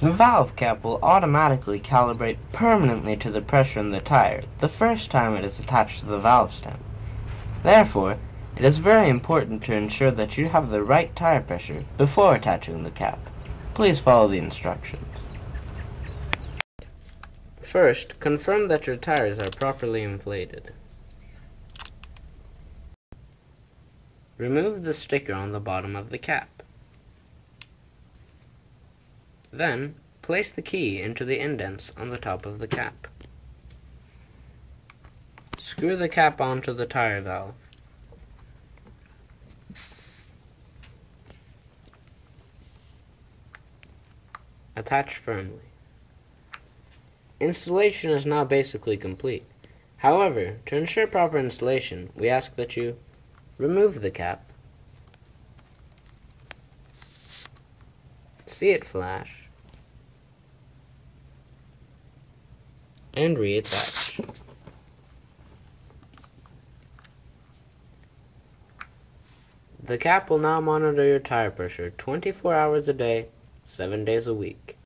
The valve cap will automatically calibrate permanently to the pressure in the tire the first time it is attached to the valve stem. Therefore, it is very important to ensure that you have the right tire pressure before attaching the cap. Please follow the instructions. First, confirm that your tires are properly inflated. Remove the sticker on the bottom of the cap. Then, place the key into the indents on the top of the cap. Screw the cap onto the tire valve. Attach firmly. Installation is now basically complete. However, to ensure proper installation, we ask that you remove the cap, see it flash, and reattach. The cap will now monitor your tire pressure 24 hours a day, 7 days a week.